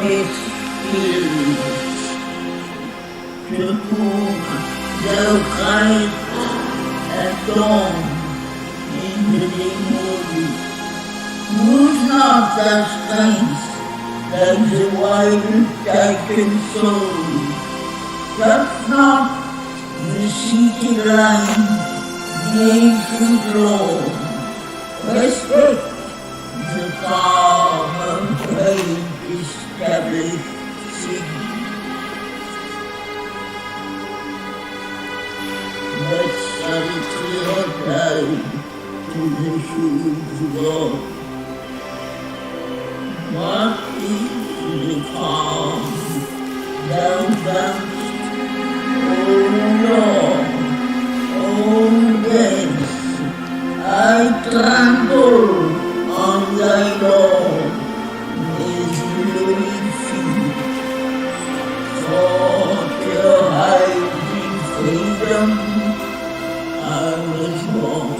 spirits, to whom thou criest at dawn in the dim wood. Lose not thy strength like the wild taken soul. Touch not the seated line, the ancient law. Respect the calm of faith-established sin. But Savitri replied to the huge God, what is the calm thou dost, O Lord, O death? I tremble on thy law with living feet, for to hide in freedom I was born.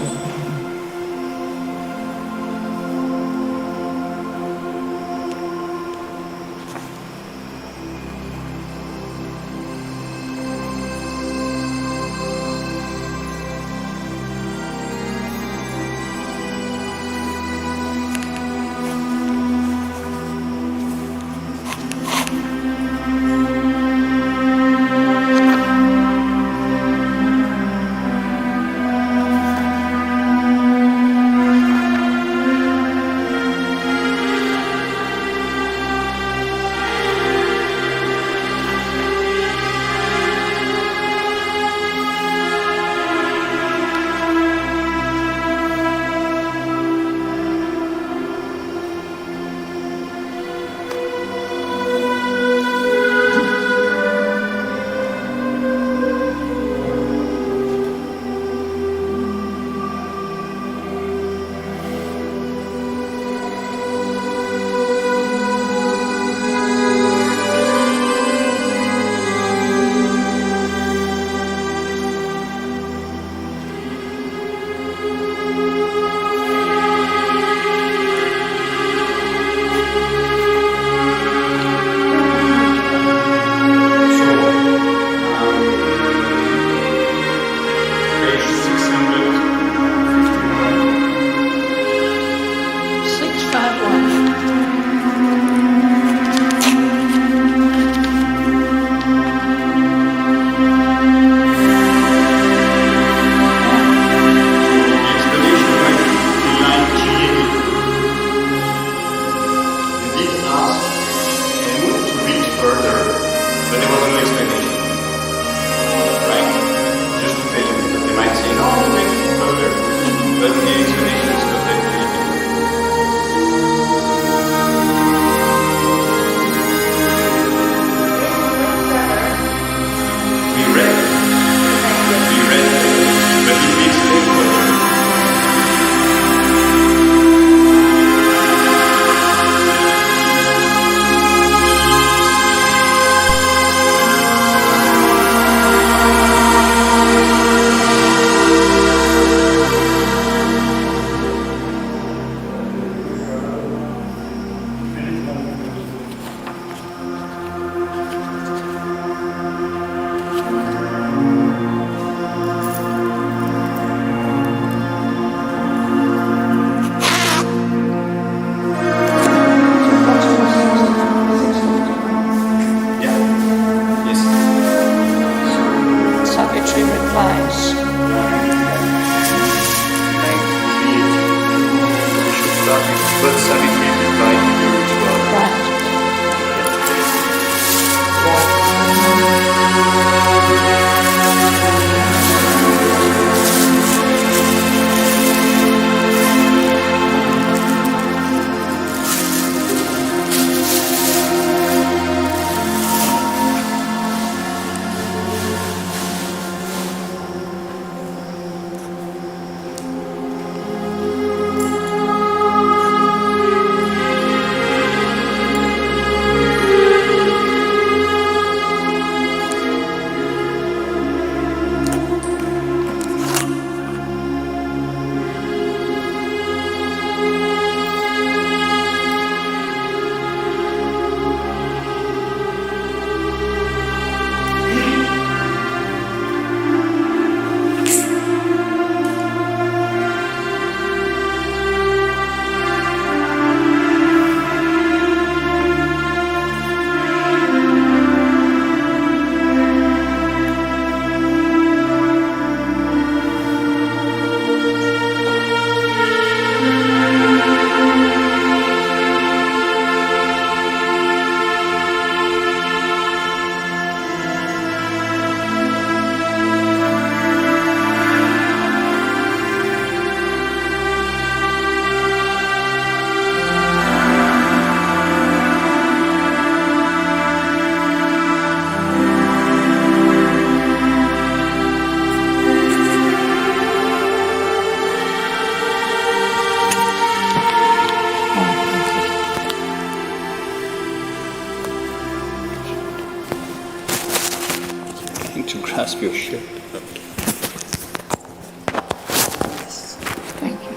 trying to grasp your shirt. Yes. Thank you.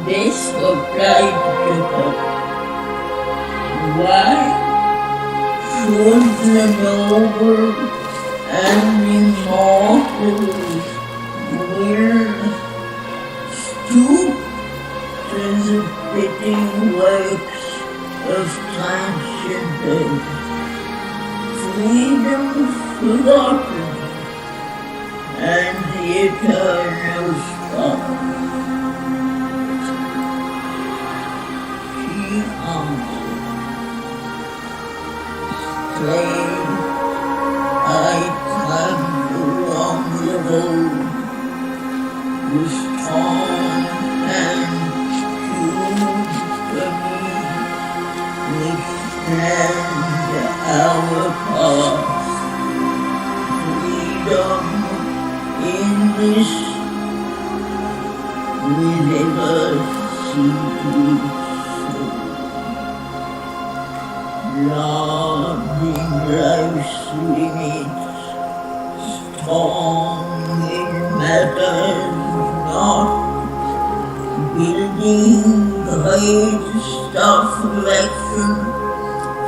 Days of bright river, Why should the noble and immortal will stoop to the fitting works of transcendence? Freedom forgotten and the eternal spark. She answered, Slave, I trample on the road, the strong and huge for me, which stand our path. Freedom in this we never see loving life's limits, strong in matters not, building great stuff action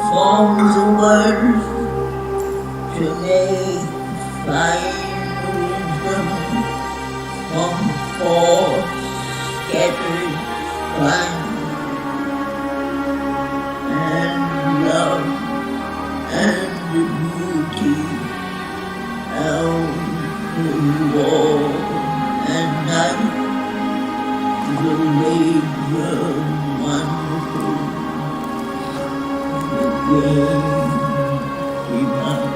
from the world to make fine wisdom from force scattered fun and love and beauty out of war and night, the labor wonderful, the game divine.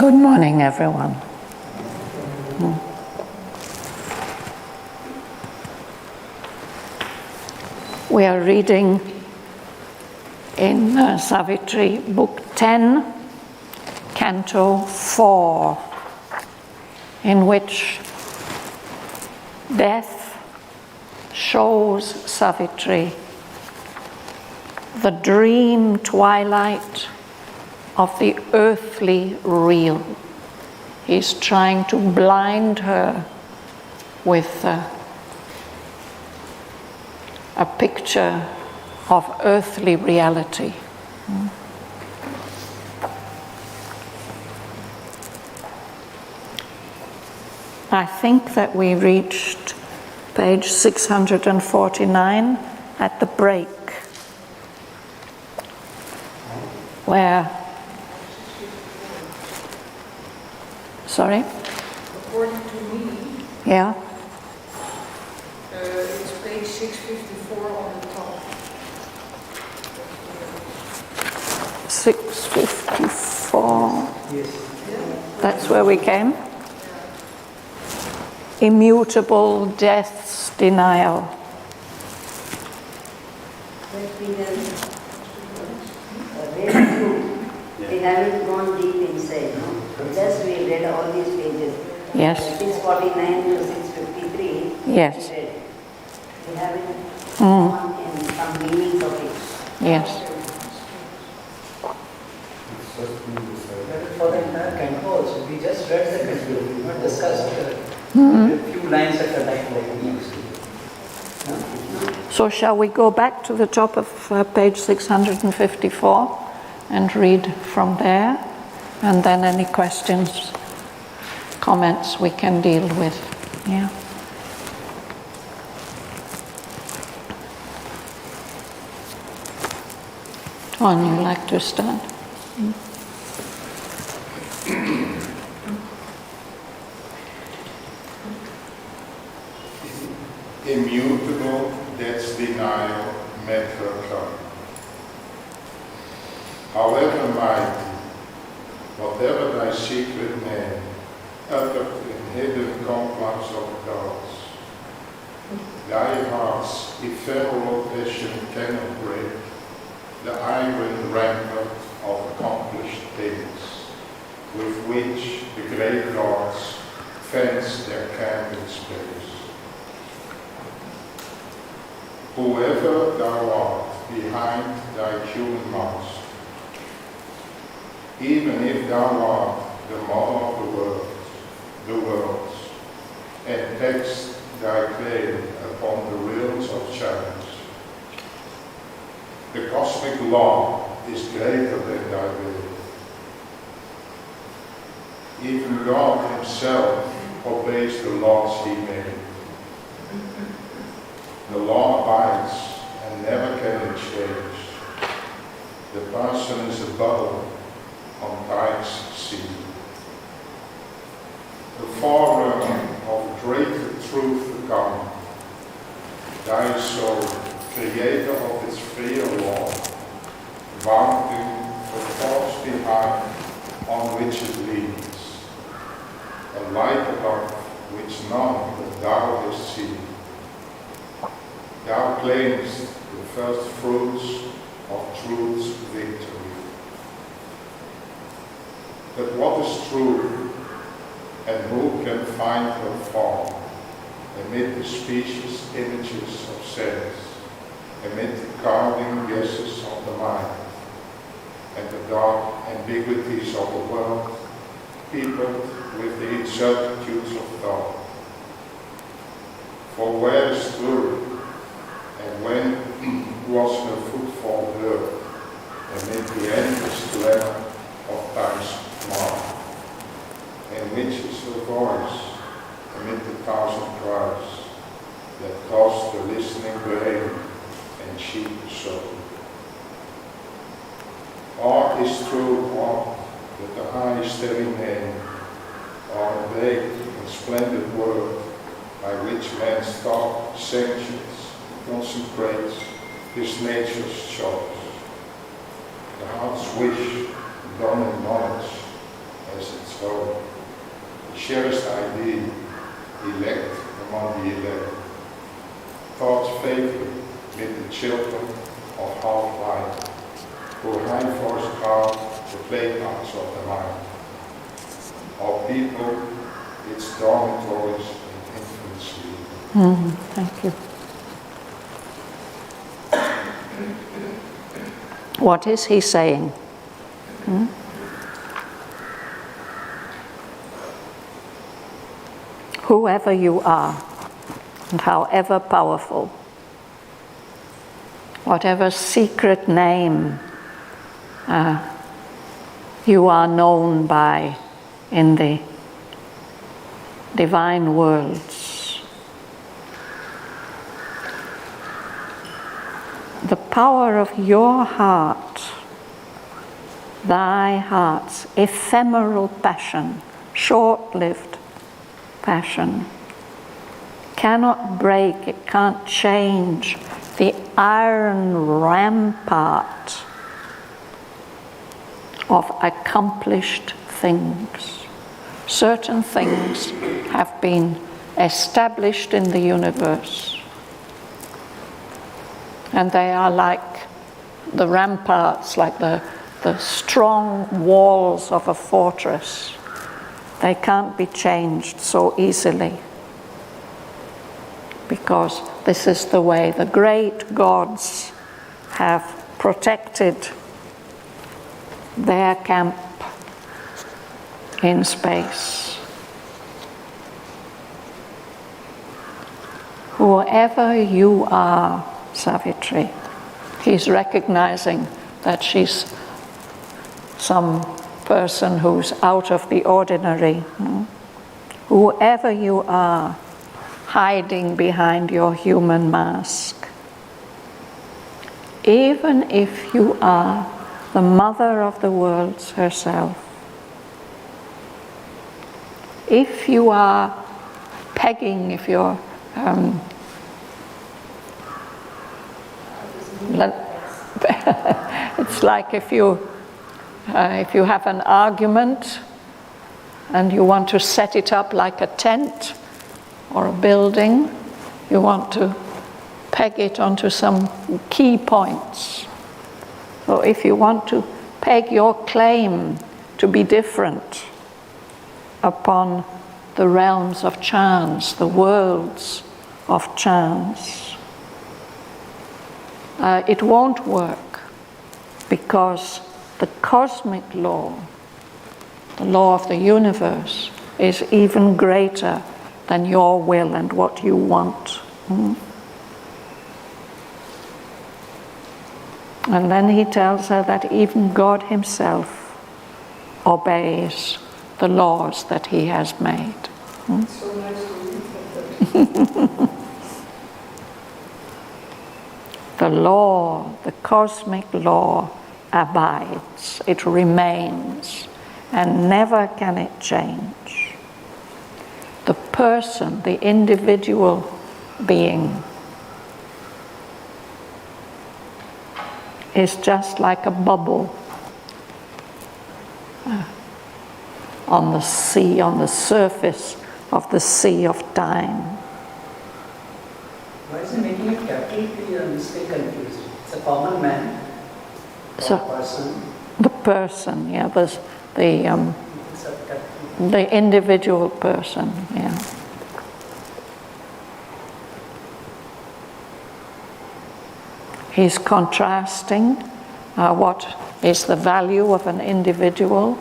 Good morning, everyone. We are reading in Savitri, Book 10, Canto 4, in which death shows Savitri the dream twilight of the earthly real. He's trying to blind her with a picture of earthly reality. I think that we reached page 649 at the break, where, sorry? According to me, Yeah? it's page 654 on the top. 654. That's where we came? Immutable death's denial. We haven't gone deep inside, no? Just we read all these pages. Yes. 649 to 653. Yes. We read. We haven't gone in some meanings of it. Yes. For the entire Canto also, we just read the Canto, we not discussed a few lines at a time like we used to. So shall we go back to the top of page 654 and read from there, and then any questions, comments we can deal with. Yeah. Tuan, you like to start? Immutable death's denial met her come. However mighty, whatever thy secret name, uttered in hidden complex of gods, thy heart's ephemeral passion cannot break the iron rampart of accomplished things, with which the great gods fence their camp in space. Whoever thou art behind thy human mask, even if thou art the mother of the worlds, and takest thy claim upon the realms of chance, the cosmic law is greater than thy will. Even God himself obeys the laws he made. The law abides and never can be changed. The person is a bubble on tide's sea. The forerunner of greater truth to come, thy soul, creator of its freer law, bounding the force behind on which it leans, a light above which none but thou hast seen. Thou claimest the first fruits of truth's victory. But what is truth, and who can find her form amid the specious images of sense, amid the carving guesses of the mind, and the dark ambiguities of the world, peopled with the incertitudes of thought? For where is truth? And when was her footfall heard amid the endless glamour of time's mark? And which is her voice amid the thousand cries that cost the listening brain and cheat the soul? Or is truth aught that the high starry name, or a vague and splendid word by which man's thought sanctions, consecrates his nature's choice, the heart's wish done in knowledge, as its own. The cherished idea, elect among the elect. Thoughts favor with the children of half-light, who high-force guard the playgrounds of the mind. All people, its dormitories in infancy. Thank you. What is he saying? Whoever you are, and however powerful, whatever secret name you are known by in the divine worlds, the power of your heart, thy heart's ephemeral passion, short-lived passion, cannot break, it can't change the iron rampart of accomplished things. Certain things have been established in the universe, and they are like the ramparts, like the strong walls of a fortress. They can't be changed so easily, because this is the way the great gods have protected their camp in space. Whoever you are, Savitri, he's recognizing that she's some person who's out of the ordinary. Whoever you are, hiding behind your human mask, even if you are the mother of the worlds herself, if you are pegging, if you're it's like if you have an argument and you want to set it up like a tent or a building, you want to peg it onto some key points. So if you want to peg your claim to be different upon the realms of chance, the worlds of chance, it won't work, because the cosmic law, the law of the universe, is even greater than your will and what you want. And then he tells her that even God himself obeys the laws that he has made. So nice to read. The law, the cosmic law, abides, it remains, and never can it change. The person, the individual being, is just like a bubble on the sea, on the surface of the sea of time. Why is he making it capital P? I'm still confused. It's a common man, So, person. the person, yeah, It's a capital. the individual person, yeah. He's contrasting what is the value of an individual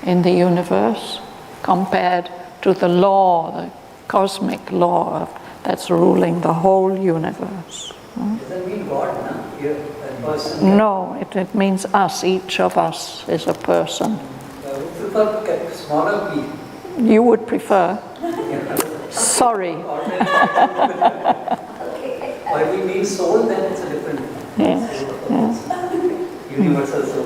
in the universe compared to the law, the cosmic law that's ruling the whole universe. Doesn't mean God, no? You're a person. No, it means us, each of us is a person. We prefer smaller P. You would prefer? Sorry. Why we mean soul, then it's a different Yes, universal soul.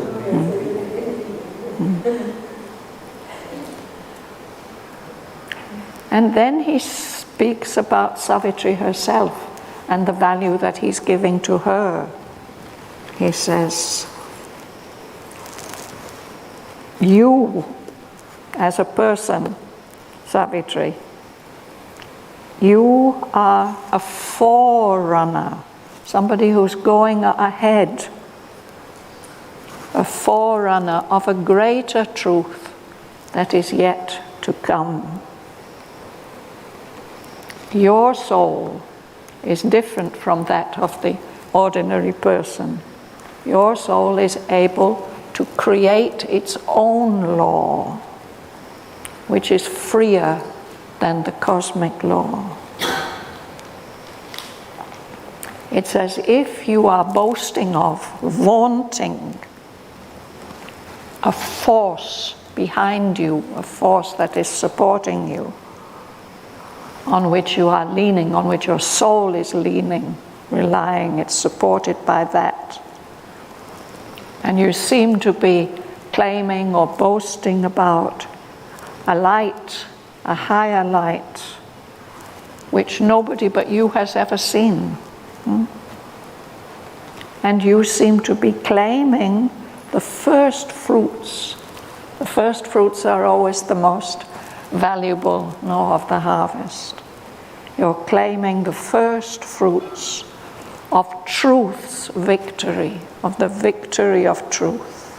And then he speaks about Savitri herself and the value that he's giving to her. He says, you as a person, Savitri, you are a forerunner, somebody who's going ahead, a forerunner of a greater truth that is yet to come. Your soul is different from that of the ordinary person. Your soul is able to create its own law, which is freer than the cosmic law. It's as if you are boasting of, vaunting a force behind you, a force that is supporting you, on which you are leaning, on which your soul is leaning, relying. It's supported by that. And you seem to be claiming or boasting about a light, a higher light, which nobody but you has ever seen. And you seem to be claiming the first fruits. The first fruits are always the most valuable, of the harvest. You're claiming the first fruits of truth's victory, of the victory of truth.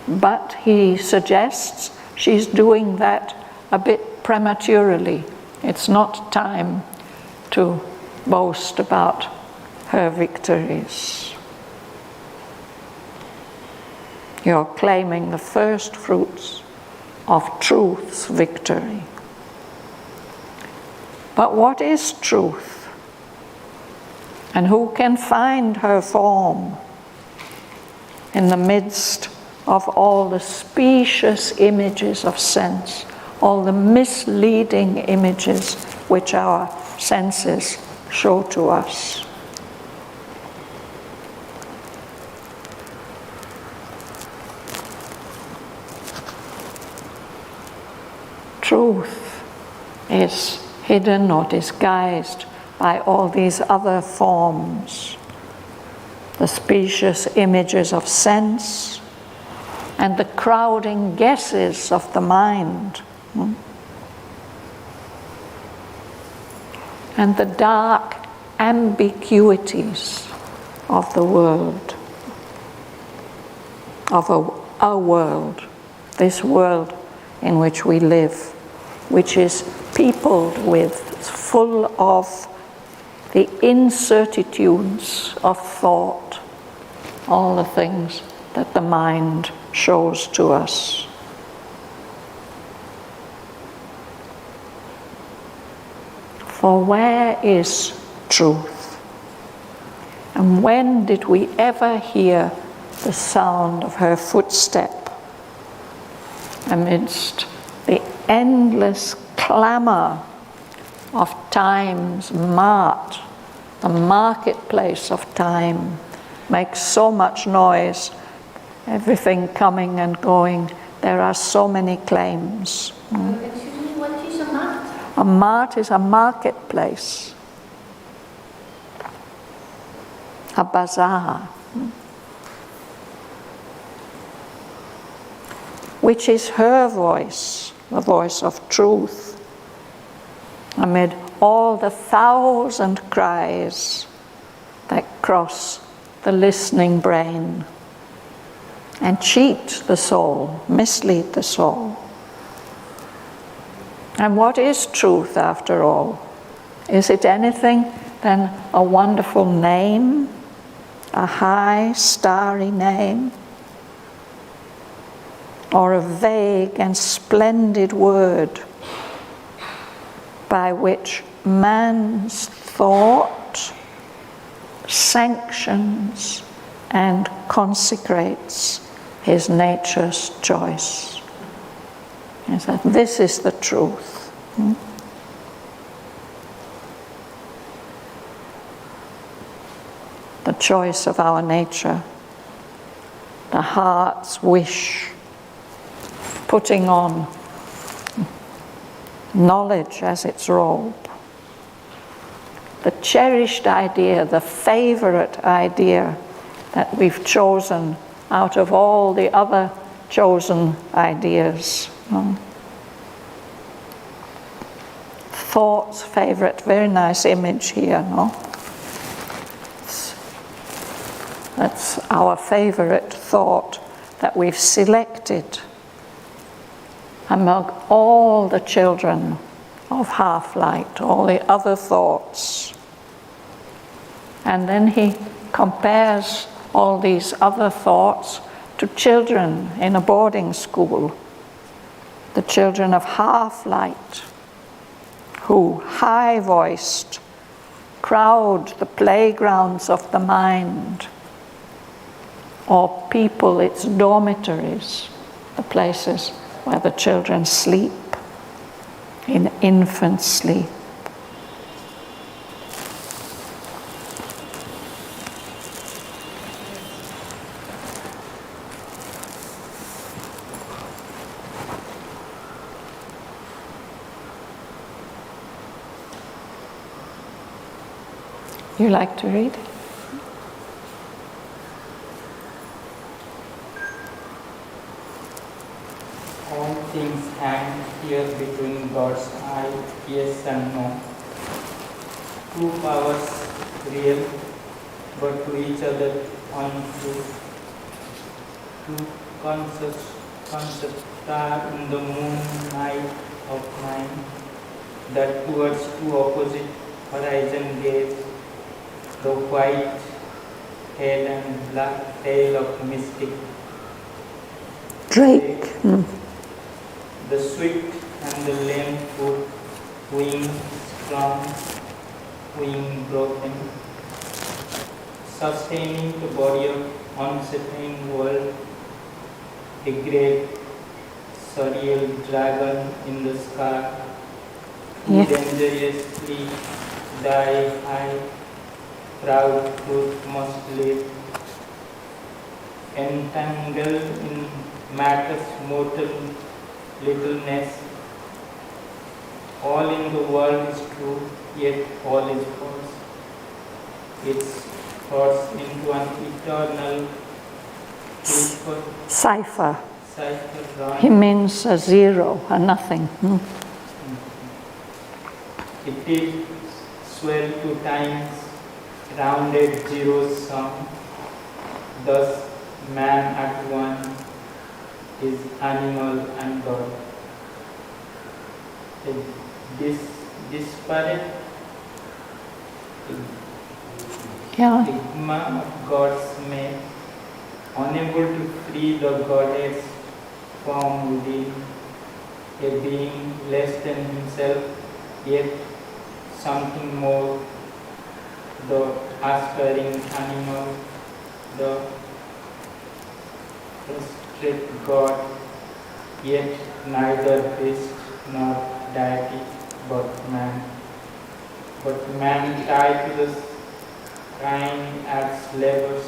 But he suggests she's doing that a bit prematurely. It's not time to boast about her victories. You're claiming the first fruits of truth's victory. But what is truth? And who can find her form in the midst of all the specious images of sense, all the misleading images which our senses show to us? Truth is hidden or disguised by all these other forms, the specious images of sense and the crowding guesses of the mind, and the dark ambiguities of the world, of a world, this world in which we live, which is peopled with, full of the incertitudes of thought, all the things that the mind shows to us. For where is truth? And when did we ever hear the sound of her footstep amidst the endless clamour of time's mart? The marketplace of time makes so much noise, everything coming and going. There are so many claims. Excuse me, what is a mart? A mart is a marketplace, a bazaar, which is her voice, the voice of truth, amid all the 1,000 cries that cross the listening brain and cheat the soul, mislead the soul. And what is truth, after all? Is it anything than a wonderful name, a high, starry name, or a vague and splendid word by which man's thought sanctions and consecrates his nature's choice? Is that this is the truth? The choice of our nature, the heart's wish, putting on knowledge as its robe, the cherished idea, the favorite idea that we've chosen out of all the other chosen ideas. Thoughts, favorite, very nice image here, no? That's our favorite thought that we've selected among all the children of half-light, all the other thoughts. And then he compares all these other thoughts to children in a boarding school, the children of half-light, who, high-voiced, crowd the playgrounds of the mind, or people its dormitories, the places where the children sleep, in infant sleep. You like to read? All things hang here between God's eye, yes and no. Two powers real, but to each other untrue. Two concepts are in the moonlight of mind, that towards two opposite horizon gaze, the white head and black tail of mystic Drake. the swift and the lame foot, wing strong, wing broken, sustaining the body of uncertain world, a great surreal dragon in the sky, Yes. dangerously die high, proud truth must live, entangled in matter's mortal littleness. All in the world is true, yet all is false. It's forced into an eternal Cipher. cipher He means a zero, a nothing. It did swell to times, rounded zero sum. Thus, man at one is animal and God. This disparate Yeah. stigma of God's made, unable to free the Godhead's form within, a being less than himself, yet something more, the aspiring animal, the prostrate God, yet neither priest nor deity but man. But man tied to the kind as labors,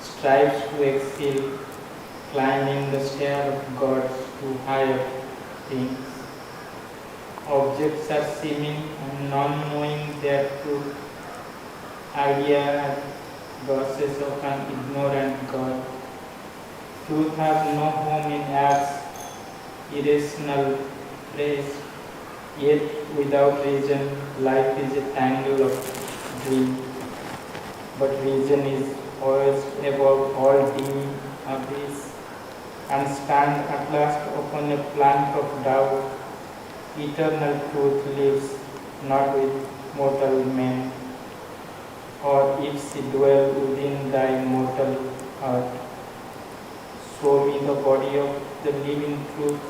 strives to excel, climbing the stair of God to higher things. Objects are seeming and non-knowing their truth. Idea and process of an ignorant God. Truth has no home in acts, irrational place, yet without reason, life is a tangle of dream. But reason is always above all dim abyss, and stand at last upon a plank of doubt. Eternal truth lives not with mortal men, or if she dwell within thy mortal heart. Show me the body of the living truth,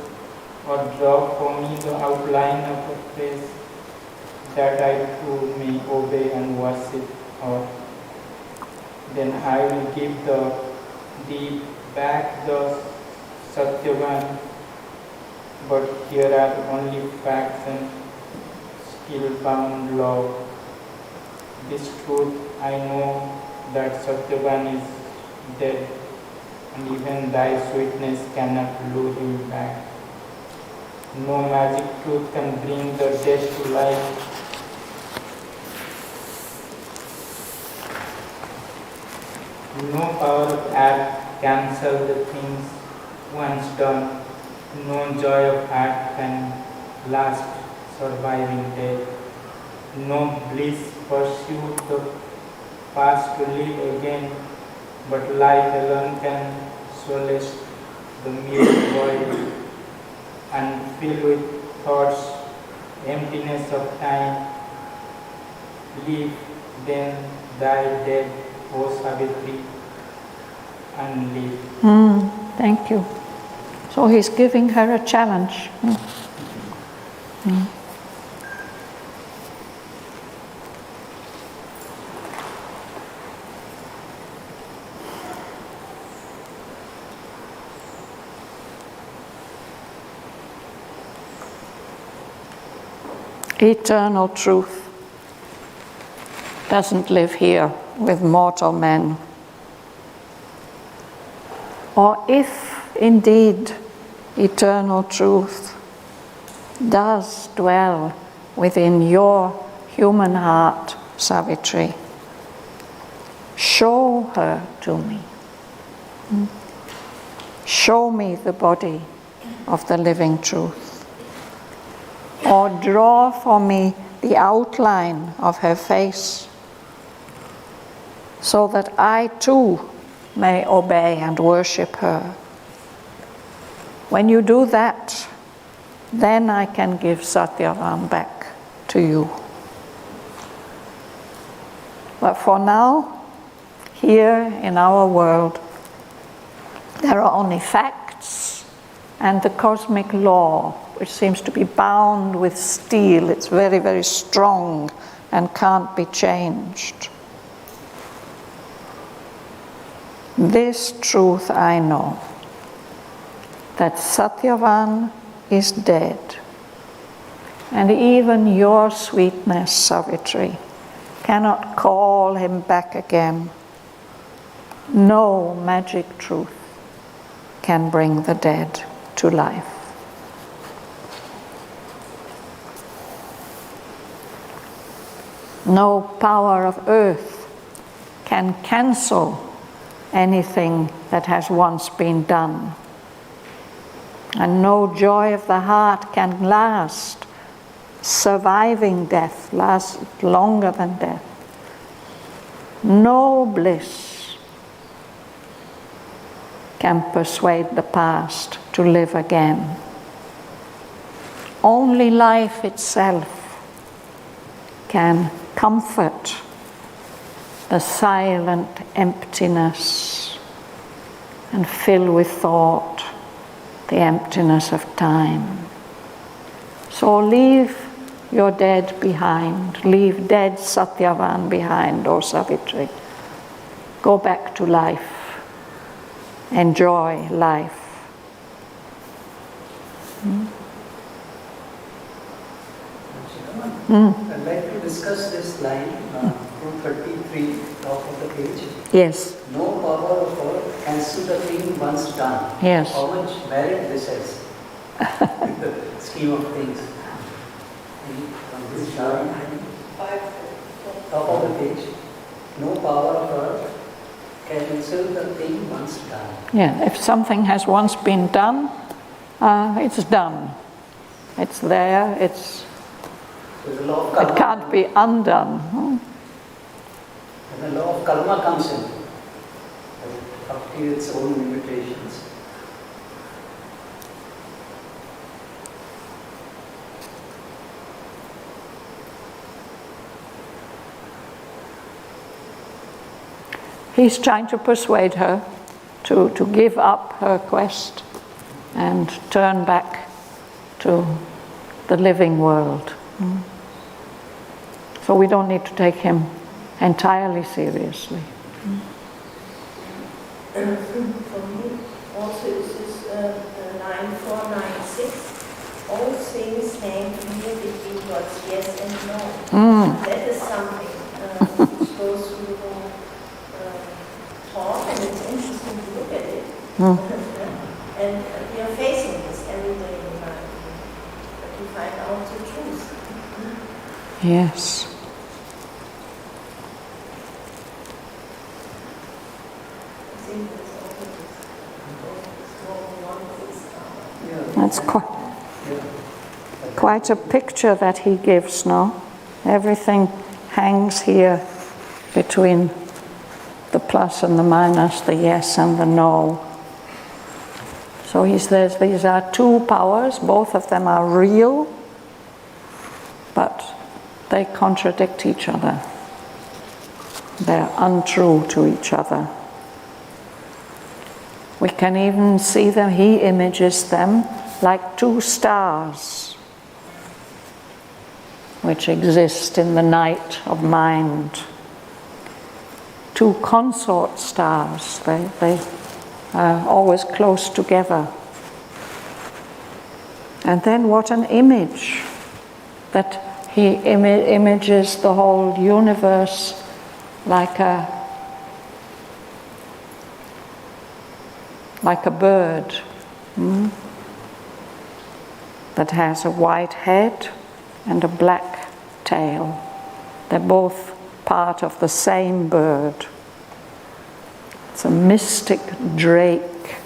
or draw for me the outline of a face, that I too may obey and worship her. Then I will give thee back the Satyavan, but here are only facts and still bound love. This truth I know, that Satyavan is dead, and even thy sweetness cannot lure him back. No magic truth can bring the dead to life. No power of act cancel the things once done. No joy of heart can last, surviving death. No bliss pursue the past to live again, but life alone can solace the mute void and fill with thoughts, emptiness of time. Live then thy dead, O Savitri, and live. Thank you. So he's giving her a challenge. Eternal truth doesn't live here with mortal men. Or if indeed eternal truth does dwell within your human heart, Savitri, show her to me. Show me the body of the living truth. Or draw for me the outline of her face, so that I too may obey and worship her. When you do that, then I can give Satyavan back to you. But for now, here in our world, there are only facts and the cosmic law, which seems to be bound with steel. It's very, very strong and can't be changed. This truth I know, that Satyavan is dead, and even your sweetness, Savitri, cannot call him back again. No magic truth can bring the dead to life. No power of earth can cancel anything that has once been done. And no joy of the heart can last, surviving death, last longer than death. No bliss can persuade the past to live again. Only life itself can comfort the silent emptiness and fill with thought the emptiness of time. So leave your dead behind. Leave dead Satyavan behind, O Savitri. Go back to life. Enjoy life. I'd like to discuss this line, 233, top of the page. Yes. No power of earth cancel the thing once done. Yes. How much merit this has in the scheme of things. On this line, top of the page. No power of earth cancel the thing once done. Yeah, if something has once been done, it's done. It's there, So the law of karma, it can't be undone. and the law of karma comes in, up to its own limitations. He's trying to persuade her to give up her quest and turn back to the living world. So we don't need to take him entirely seriously. For me, also this is line 496. All things hang here between God's yes and no. That is something which goes through the whole talk, and it's interesting to look at it. And we are facing this every day in life, but to find out the truth. Yes. I think that's all it is. That's quite a picture that he gives, no? Everything hangs here between the plus and the minus, the yes and the no. So he says these are two powers, both of them are real, but they contradict each other. They're untrue to each other. We can even see them, he images them like two stars which exist in the night of mind. Two consort stars, they are always close together. And then what an image, that he images the whole universe like a bird that has a white head and a black tail. They're both part of the same bird. It's a mystic drake.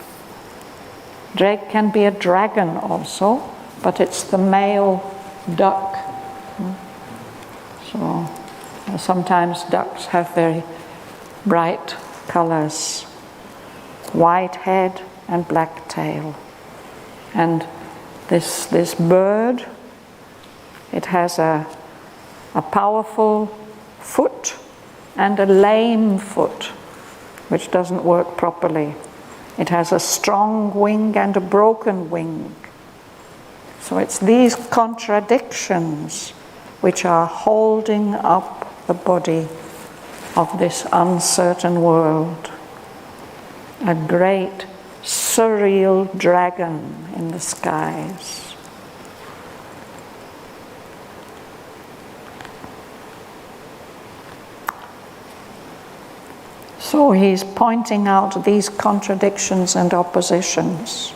Drake can be a dragon also, but it's the male duck. So sometimes ducks have very bright colors. White head and black tail. And this bird, it has a powerful foot and a lame foot, which doesn't work properly. It has a strong wing and a broken wing. So it's these contradictions which are holding up the body of this uncertain world. A great surreal dragon in the skies. So he's pointing out these contradictions and oppositions.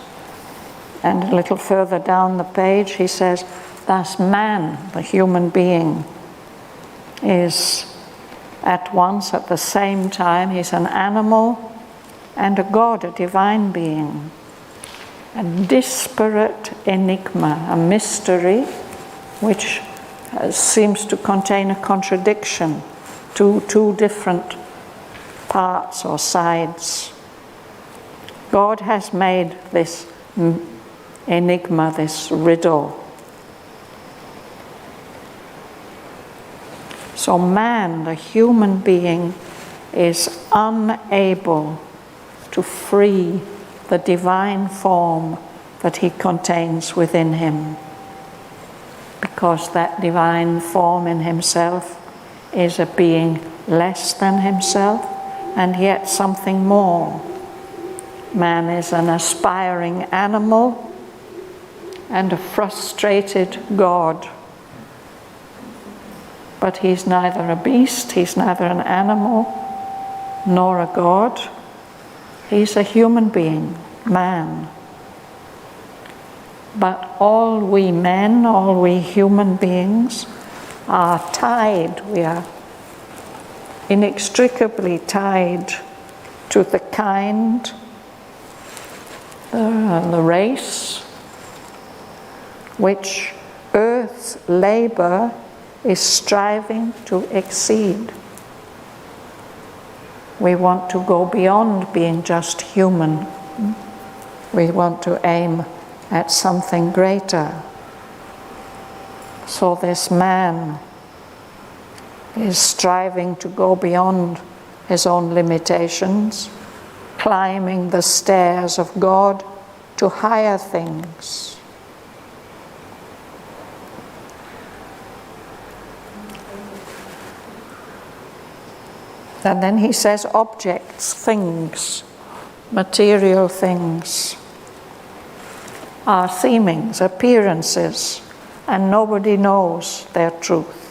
And a little further down the page he says, thus man, the human being, is at once, at the same time, he's an animal and a God, a divine being. A disparate enigma, a mystery which seems to contain a contradiction, two different parts or sides. God has made this enigma, this riddle. So man, the human being, is unable to free the divine form that he contains within him, because that divine form in himself is a being less than himself and yet something more. Man is an aspiring animal and a frustrated God. But he's neither a beast, he's neither an animal nor a God. He's a human being, man. But all we men, all we human beings are tied, we are inextricably tied to the kind, the race, which Earth's labor is striving to exceed. We want to go beyond being just human. We want to aim at something greater. So this man is striving to go beyond his own limitations, climbing the stairs of God to higher things. And then he says objects, things, material things, are seemings, appearances, and nobody knows their truth.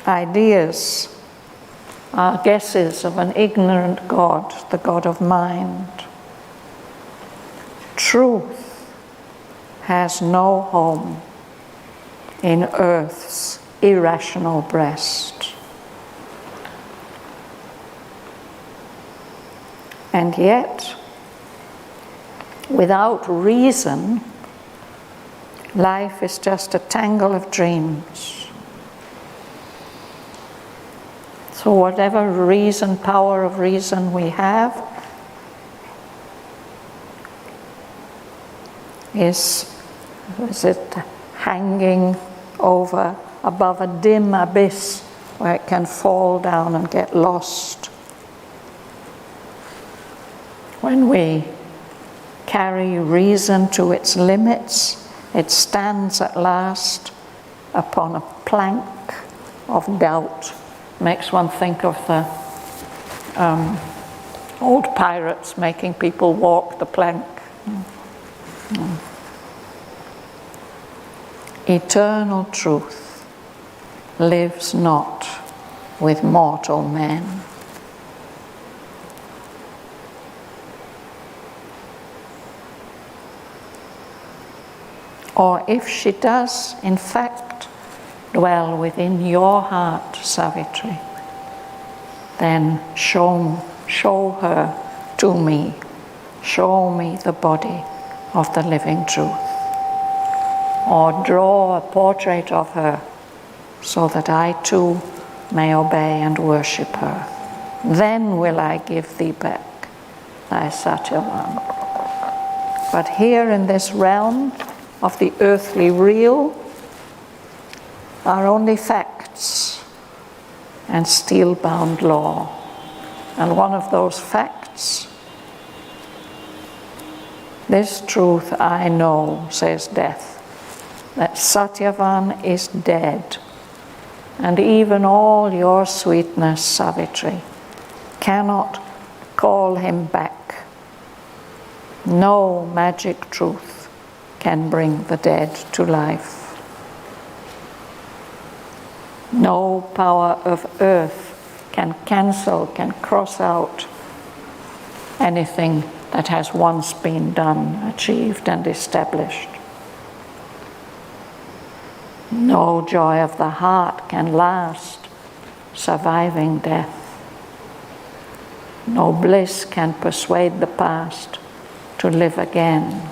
Ideas are guesses of an ignorant God, the God of mind. Truth has no home in earth's irrational breast. And yet, without reason, Life is just a tangle of dreams. So whatever reason, power of reason we have is it hanging over above a dim abyss where it can fall down and get lost. When we carry reason to its limits, it stands at last upon a plank of doubt. Makes one think of the old pirates making people walk the plank. Eternal truth lives not with mortal men. Or if she does, in fact, dwell within your heart, Savitri, then show her to me. Show me the body of the living truth. Or draw a portrait of her so that I too may obey and worship her. Then will I give thee back thy Satyavan. But here in this realm of the earthly real are only facts and steel-bound law. And one of those facts, this truth I know, says death, that Satyavan is dead, and even all your sweetness, Savitri, cannot call him back. No magic truth can bring the dead to life. No power of earth can cancel, can cross out anything that has once been done, achieved and established. No joy of the heart can last, surviving death. No bliss can persuade the past to live again.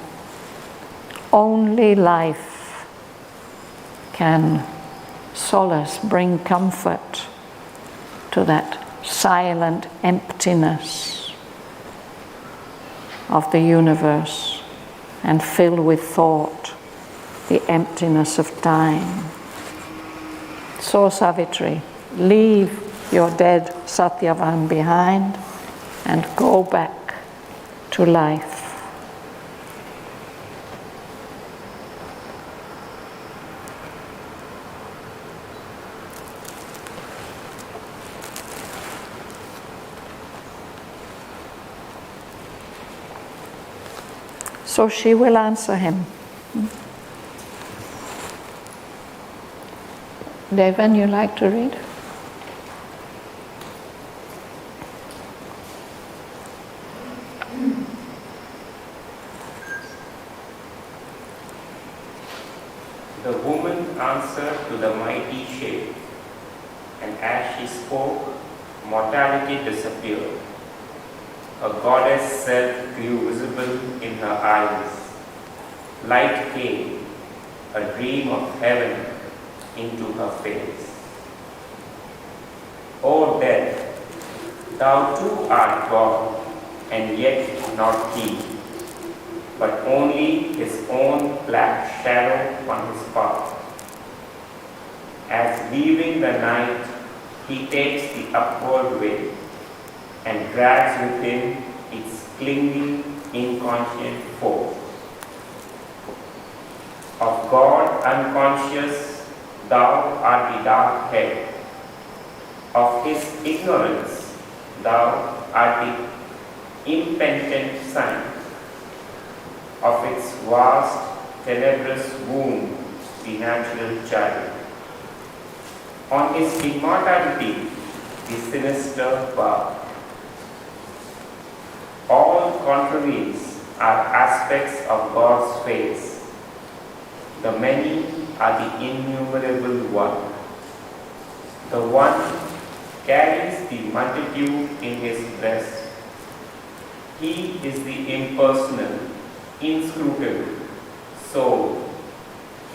Only life can solace, bring comfort to that silent emptiness of the universe and fill with thought the emptiness of time. So, Savitri, leave your dead Satyavan behind and go back to life. So she will answer him. Devan, you like to read? The woman answered to the mighty shape, and as she spoke, mortality disappeared. A goddess self grew visible in her eyes. Light came, a dream of heaven, into her face. O death, thou too art God, and yet not he, but only his own black shadow on his path. As leaving the night, he takes the upward way, and drags with him its clinging, inconscient force. Of God unconscious, thou art the dark head. Of his ignorance, thou art the impenitent sign. Of its vast, tenebrous womb, the natural child. On his immortality, the sinister bar. All contraries are aspects of God's face. The many are the innumerable one. The one carries the multitude in his breast. He is the impersonal, inscrutable soul,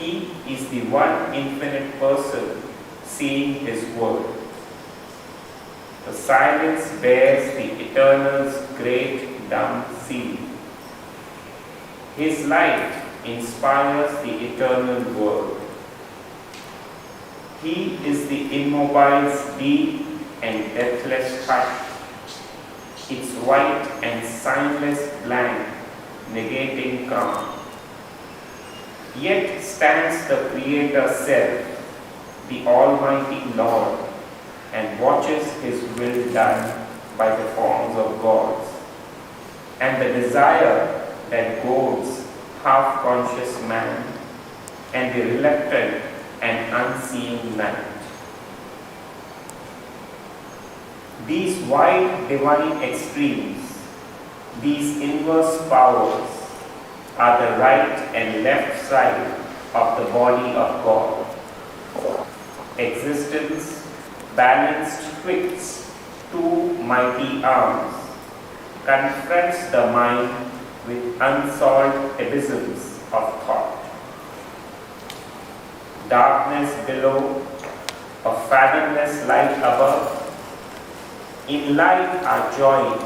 He is the one infinite person seeing his world. The silence bears the eternal's great dumb seal. His light inspires the eternal world. He is the immobile's deep and deathless touch, its white and signless blank negating calm. Yet stands the Creator Self, the Almighty Lord, and watches His will done by the forms of gods, and the desire that goads half-conscious man, and the reluctant and unseeing night. These wide divine extremes, these inverse powers, are the right and left side of the body of God. Existence balanced twixt two mighty arms confronts the mind with unsolved abysms of thought. Darkness below, a fathomless light above, in light are joined,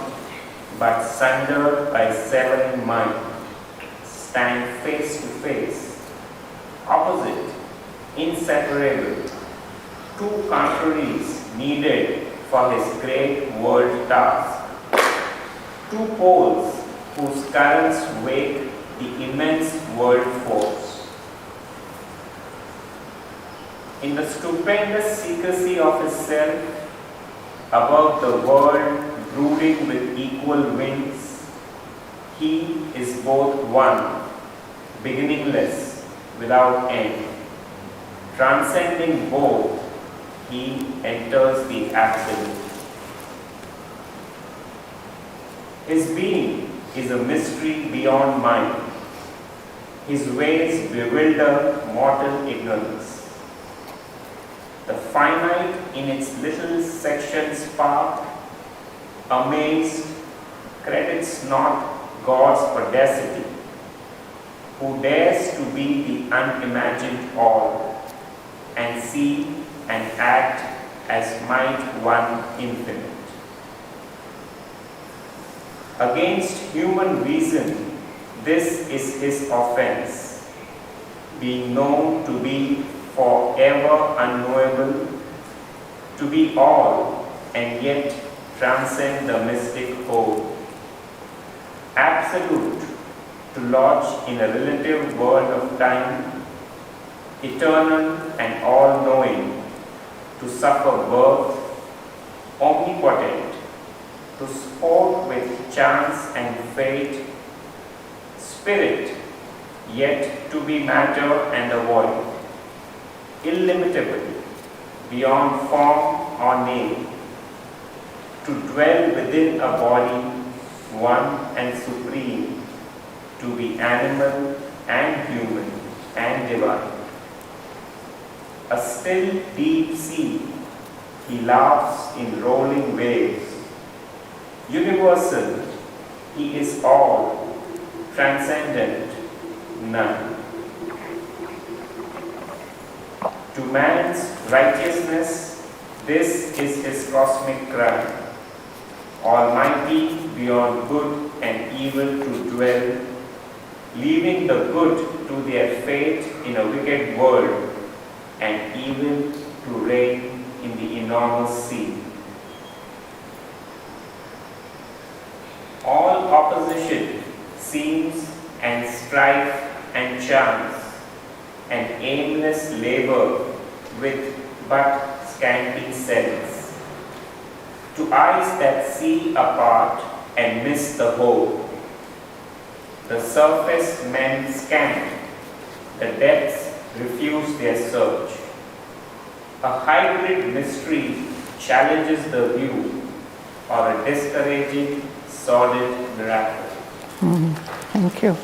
but sundered by severing mind, stand face to face, opposite, inseparable, two contraries needed for his great world task, two poles whose currents wake the immense world force. In the stupendous secrecy of his self, above the world brooding with equal wings, he is both one, beginningless, without end. Transcending both, he enters the absolute. His being is a mystery beyond mind. His ways bewilder mortal ignorance. The finite in its little sections part, amazed, credits not God's audacity, who dares to be the unimagined all, and see and act as might one infinite. Against human reason, this is his offense, being known to be forever unknowable, to be all and yet transcend the mystic whole. Absolute, to lodge in a relative world of time, eternal and all-knowing, to suffer birth, omnipotent, to sport with chance and fate, spirit, yet to be matter and a void, illimitable, beyond form or name, to dwell within a body, one and supreme, to be animal and human and divine. A still deep sea, he laughs in rolling waves. Universal, he is all, transcendent, none. To man's righteousness, this is his cosmic crime. Almighty beyond good and evil to dwell, leaving the good to their fate in a wicked world, and evil to reign in the enormous sea. All opposition seems and strife and chance, and aimless labor with but scanty sense. To eyes that see apart and miss the whole, the surface men scan, the depths refuse their search. A hybrid mystery challenges the view, or a discouraging, sordid miracle. Thank you.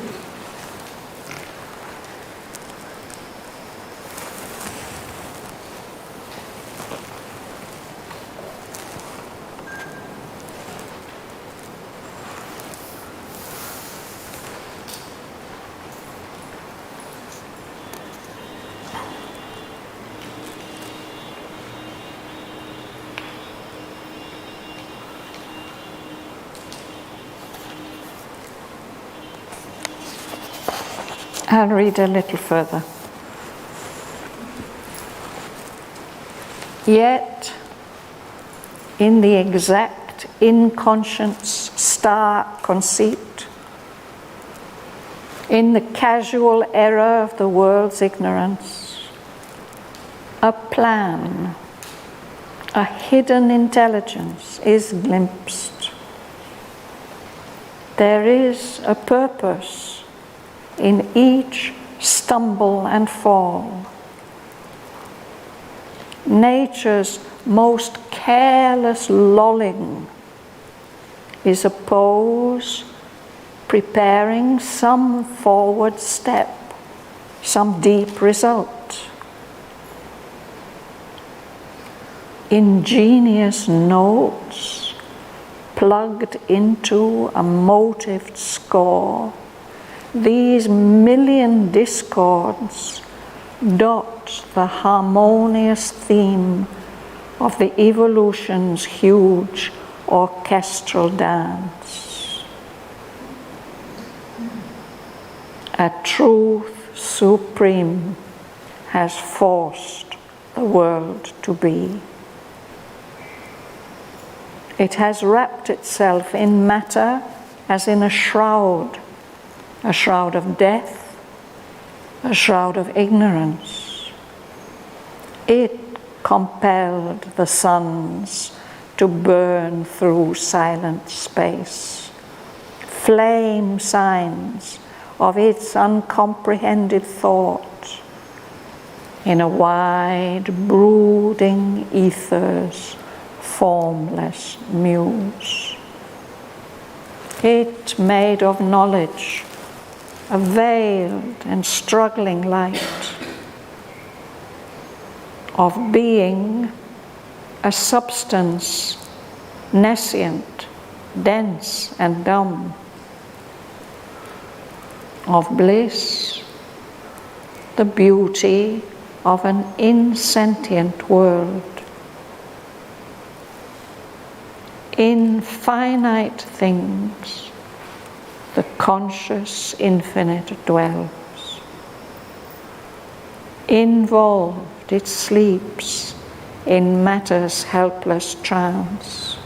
I'll read a little further. Yet, in the exact inconscience stark conceit, in the casual error of the world's ignorance, a plan, a hidden intelligence is glimpsed. There is a purpose in each stumble and fall. Nature's most careless lolling is a pose preparing some forward step, some deep result. Ingenious notes plugged into a motived score, these million discords dot the harmonious theme of the evolution's huge orchestral dance. A truth supreme has forced the world to be. It has wrapped itself in matter as in a shroud of death, a shroud of ignorance. It compelled the suns to burn through silent space, flame signs of its uncomprehended thought in a wide, brooding ether's formless muse. It made of knowledge a veiled and struggling light, of being a substance nescient, dense and dumb, of bliss, the beauty of an insentient world. In finite things, the conscious infinite dwells. Involved, it sleeps in matter's helpless trance.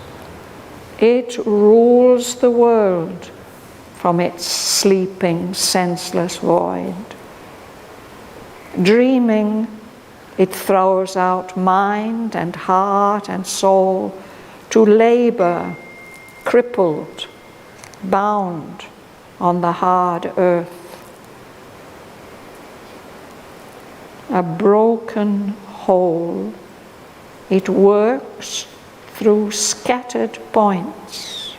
It rules the world from its sleeping, senseless void. Dreaming, it throws out mind and heart and soul to labor, crippled, bound on the hard earth. A broken whole, it works through scattered points.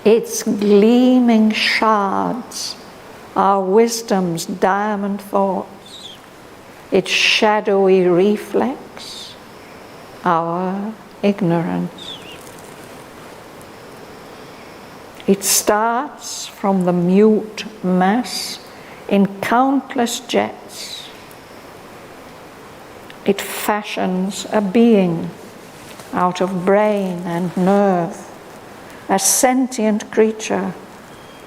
Its gleaming shards are wisdom's diamond thoughts. Its shadowy reflex, our ignorance. It starts from the mute mass in countless jets. It fashions a being out of brain and nerve, a sentient creature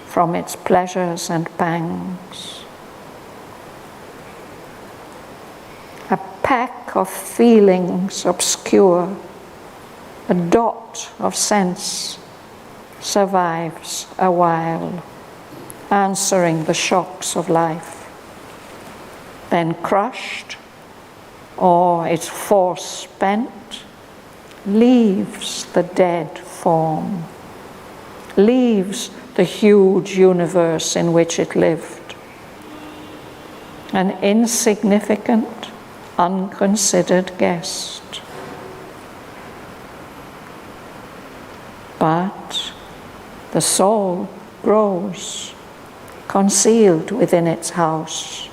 from its pleasures and pangs. A pack of feelings obscure, a dot of sense survives a while, answering the shocks of life. Then crushed, or its force spent, leaves the dead form, leaves the huge universe in which it lived. An insignificant, unconsidered guest. But the soul grows, concealed within its house.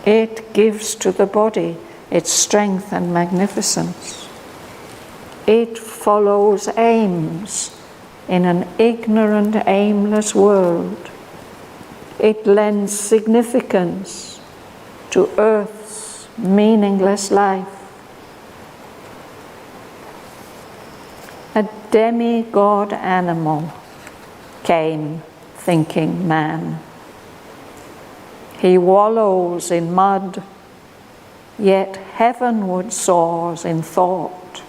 It gives to the body its strength and magnificence. It follows aims in an ignorant, aimless world. It lends significance to earth's meaningless life. A demigod animal came, thinking man, He wallows in mud, yet heavenward soars in thought.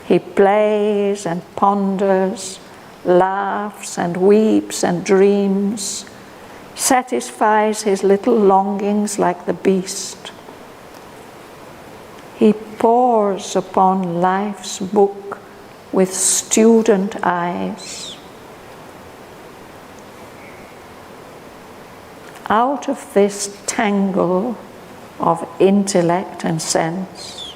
He plays and ponders, laughs and weeps and dreams, satisfies his little longings like the beast. He pores upon life's book with student eyes. Out of this tangle of intellect and sense,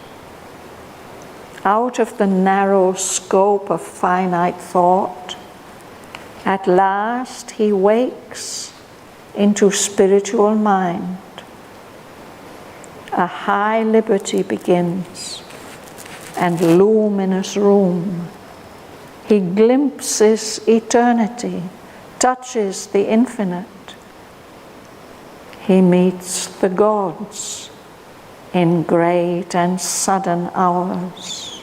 out of the narrow scope of finite thought, at last he wakes into spiritual mind. A high liberty begins, and luminous room. He glimpses eternity, touches the infinite. He meets the gods in great and sudden hours.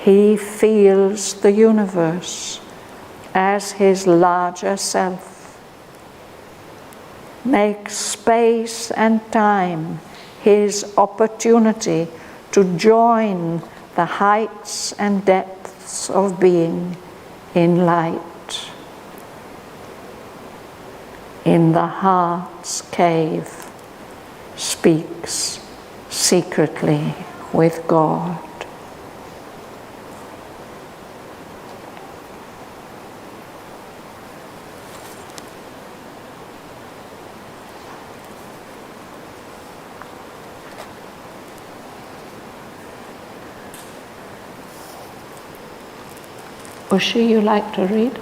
He feels the universe as his larger self. Makes space and time his opportunity to join the heights and depths of being in light. In the heart's cave, speaks secretly with God. Ushi, you like to read?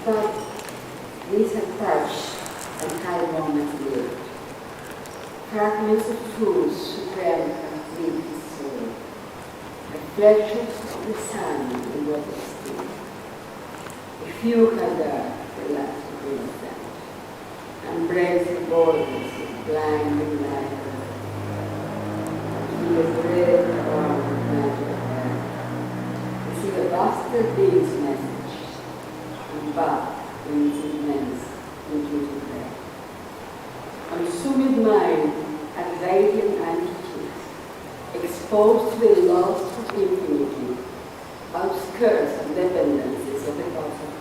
But these are touched and high moments lived. Fragments of truth supreme complete his soul. Reflections of the sun in what is still. A few gather the last of them, and breaks the borders of blinding light. He has read around the magic hand. You see the vaster being's message, and back in its immense intuitive way. Consumed mind at radiant altitude, exposed to the lost of infinity, outskirts and dependencies of the cosmos.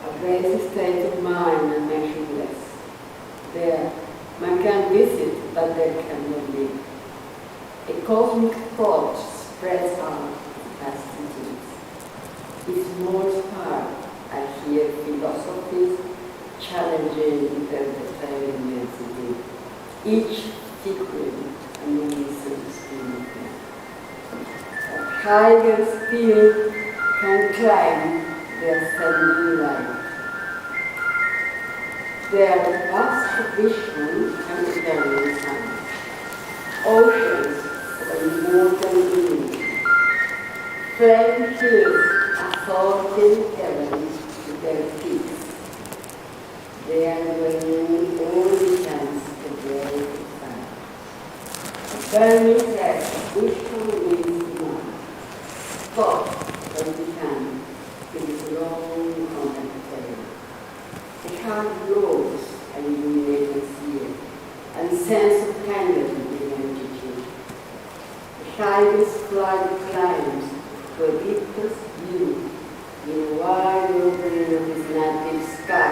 A raised state of mind and measureless. There, man can visit, but there cannot live. A cosmic thought spreads out vastities. Its more spark, I hear philosophies challenging interplanetary immensity, each figuring a luminescent stream of light. A higher still can climb their ascending light. Their vast vision and eternal sun, oceans of immortal being, flame hills assaulting heavens with their peaks. They are dwelling all becomes the great fire. A burning thread of vision wins man, thought from the hand with its long contemplation. The heart glows and illuminates here, and sense of kindness in the multitude. The highest flight climbs to a deepest view in a wide opening of his native sky.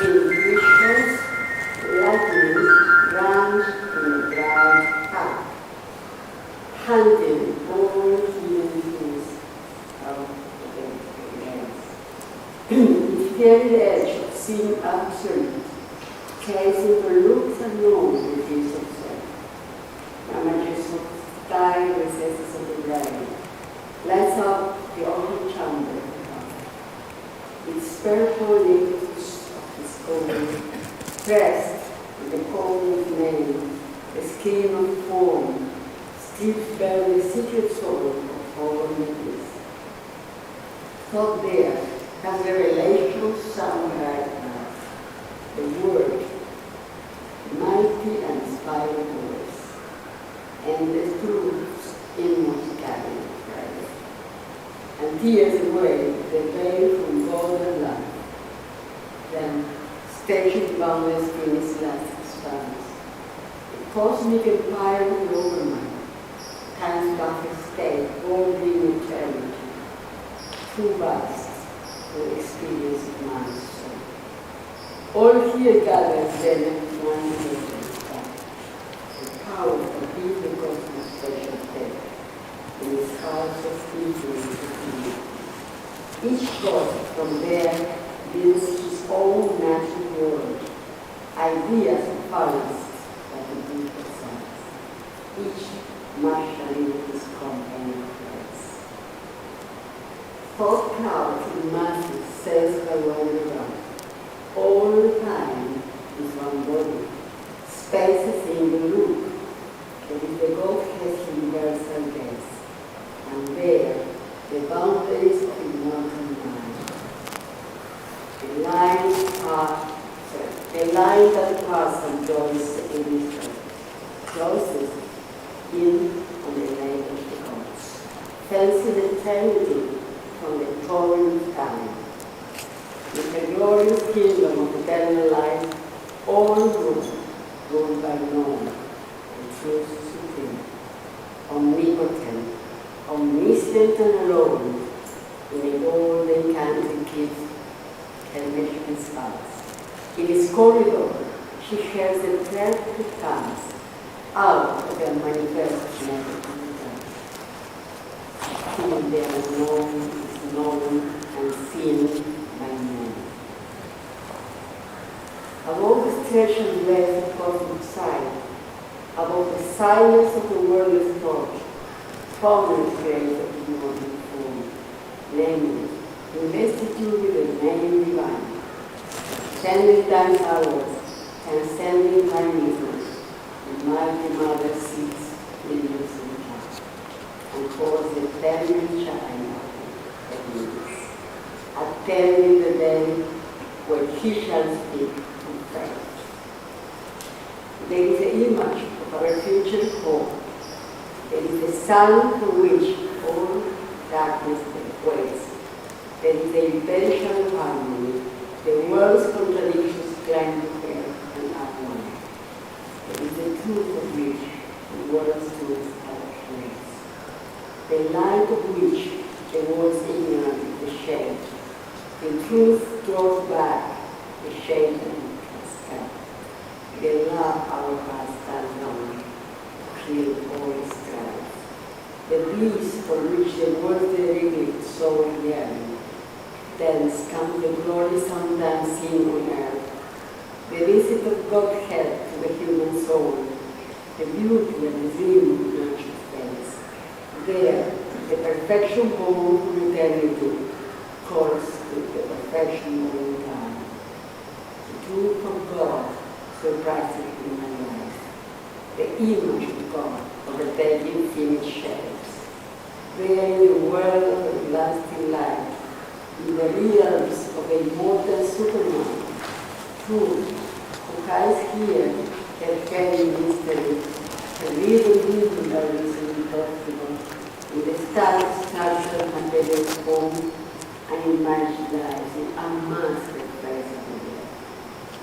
In visions, lightning runs in a bright path, hunting all human things out of the lands. Its very edge of seeing absolute, chasing the looks unknown with his observe. Images of sky recesses of the brain, lights up the open chamber of the heart. Its purple lips pressed with the cold name, the skin of form, strips bare the secret soul of holiness. Thought there has a relation somewhere now, the word, mighty and inspired voice, and the truth's inmost carrying Christ, and tears away the veil from golden light. Then, stretching boundless in its last expanse, the cosmic empire of the overmind, time's darkest state, holding eternity, too vast for the experience of man's soul. All here gathered then at one great time, the power to be the cosmic special state in its house of influence of being. Each God from there builds his own natural world, ideas of balance that the deeper sense, each marshalling his companion place. Thought clouds in masses sails by one around. All the time is one body, space is in the loop, that is the Godhead's universal gaze, and there the boundaries of immortal mind. A line that passes and joins in Israel, closes in on the light of the gods, fencing eternity from the torrent time. In the glorious kingdom of eternal life, all ruled by known, the truth supreme, omnipotent, omniscient and alone, in a golden canto gives her mission spouse. In his corridor, she shares the thread that comes out of the manifest negative. Still the unknown is known and seen by men. Above the stretch and rest of cosmic sight, above the silence of the worldless torch, prominent grace of the morning form, namely, investitude with the name divine, standing time hours, transcending timelessness, the mighty mother sees millions in time, and pours the eternal shine of the attending the day when he shall speak from faith. There is an image of our future hope. There is the sun from which all darkness waits. There is the imperishable harmony, the world's contradictions climb to air and harmony. There is the truth of which the world's truths are raised. The light of which the world's ignorance is shade. The truth draws back the shade and sky. The love our hearts stands on, heal all strife. The bliss for which the world's derived so yearn. Thence comes the glory sometimes seen on earth, the visit of Godhead to the human soul, the beauty and the dream of nature's face. There, the perfection born from eternity calls to the perfection born in time. The truth of God surprises in my life, the image of God overtaking finished shapes. There in the world of everlasting light, in the realms of the immortal Superman, truth, who hides here her carrying mystery, the real reason that is impossible, in the stars, structure, material form, and imagined lives in unmasked face of the earth.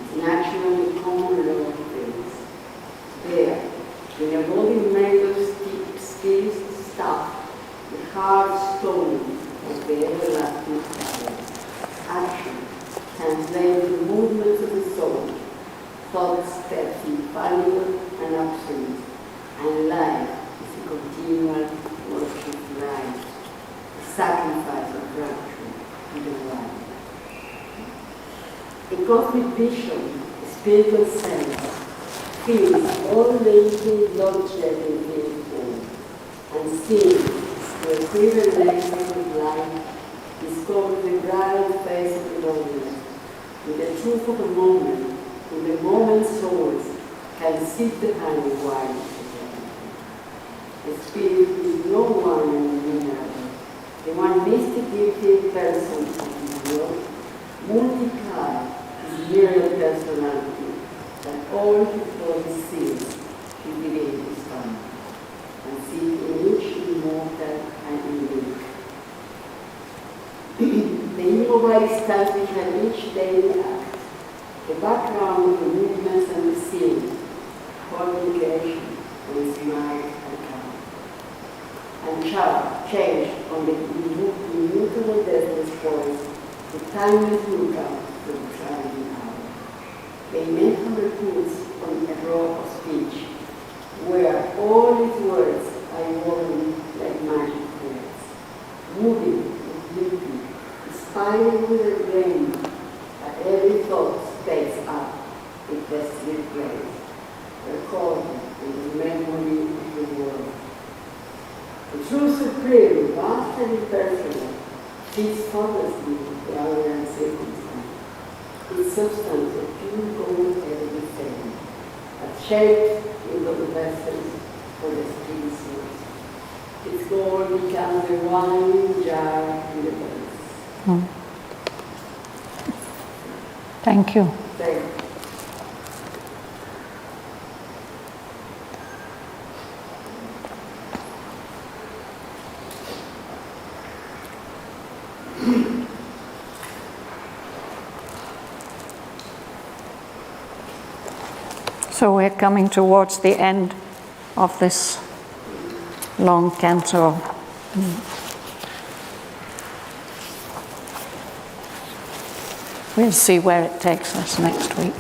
It's naturally common law of things. There, in a body made of steel stuff, the hard stone of the everlasting power. Action translates the movements of the soul, thought steps infallible and absolute, and life is a continual worship of life, a sacrifice of rapture to the one. A cosmic vision, a spiritual sense, feels all the infinite object in his form, and sees the equivalent language of life discovers the bright face of the loneliness, with the truth of a moment, when the moment's souls can sip the honey wine together. The spirit is no one and innumerable, the one mystic gifted person of the world, multiplied his myriad personality, that all his body sees, he believes his son. way stands behind each daily act, the background of the movements and the scene, communication, and smile and calm. And child changed on the immutable deathless voice, the timeless lookout for the traveling hour. They mentally puts on a row of speech, where all its words are woven like magic threads, moving with beauty, inspiring with a brain, that every thought stays up with desolate grace, recorded in the memory of the world. The true supreme, vast and impersonal, fits faultlessly the hour and circumstance. Its substance of pure gold ever the same, but shaped into the vessels for the spring source. Its gold becomes the wine jar in the place. Thank you. Thank you. So we're coming towards the end of this long canto. We'll see where it takes us next week.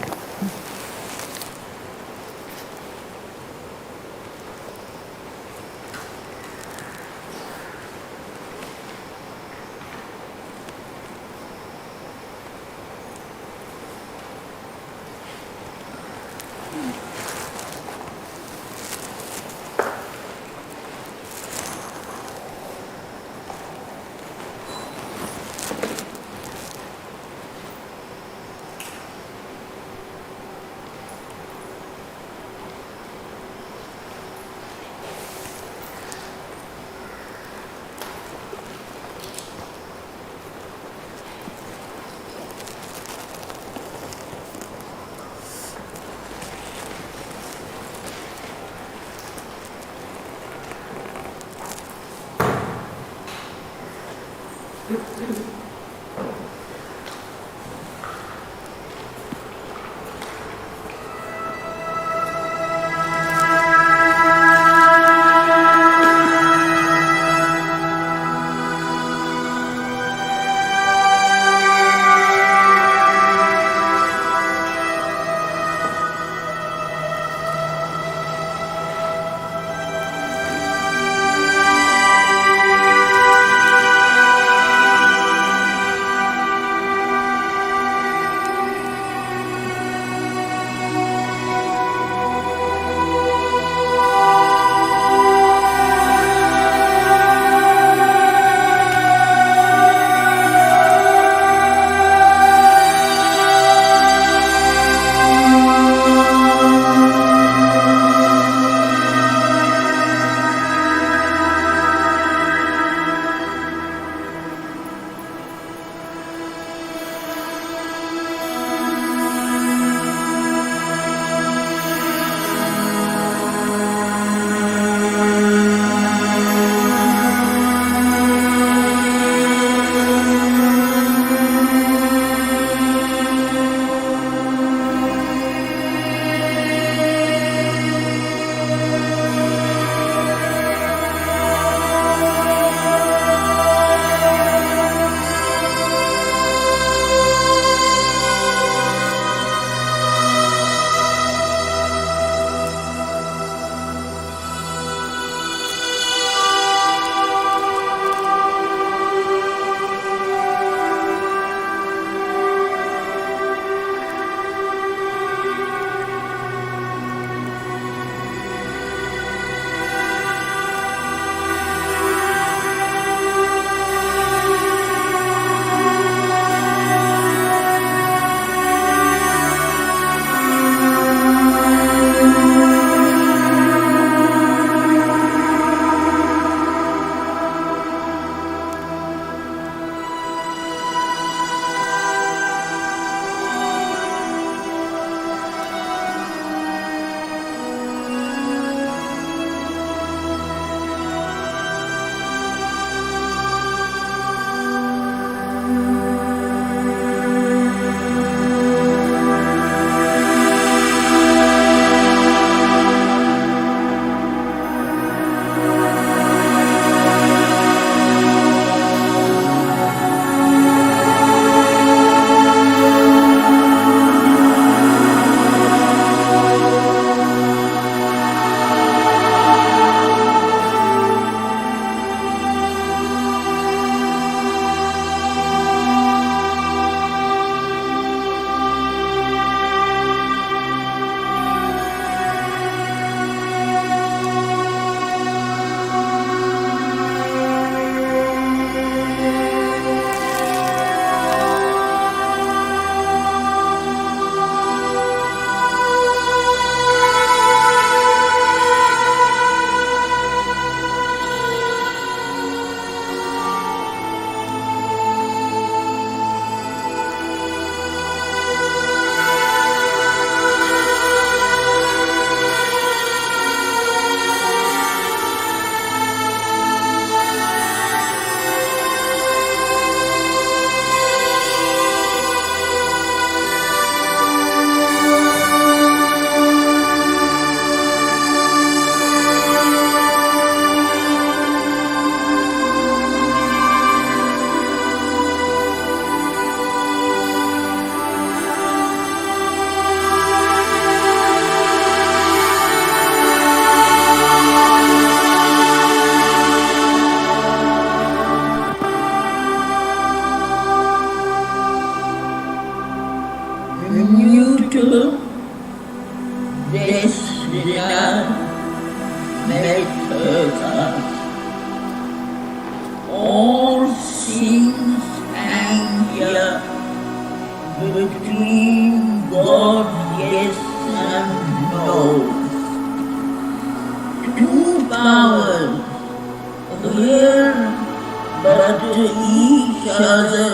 but each other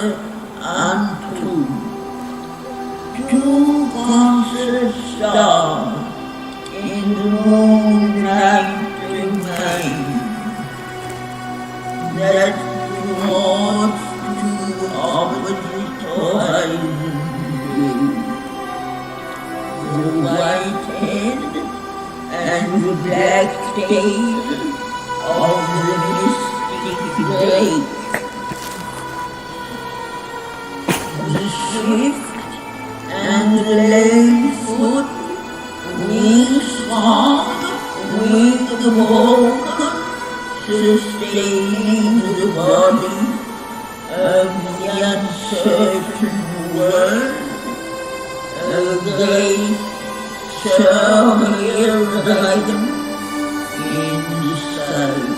unto. Two constant stars in the moonlight remain, that towards two opposite horizons, the white head and the black tail of the mystic lake. The swift and the lame foot, wings strong, winged broken, sustaining the body of the uncertain world, a great surreal rhythm in the sight.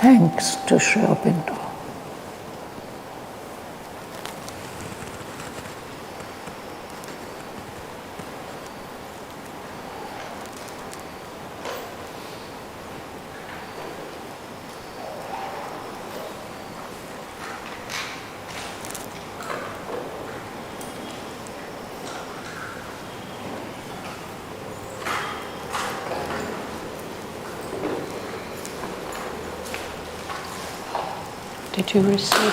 Thanks to Sri Aurobindo. Did you receive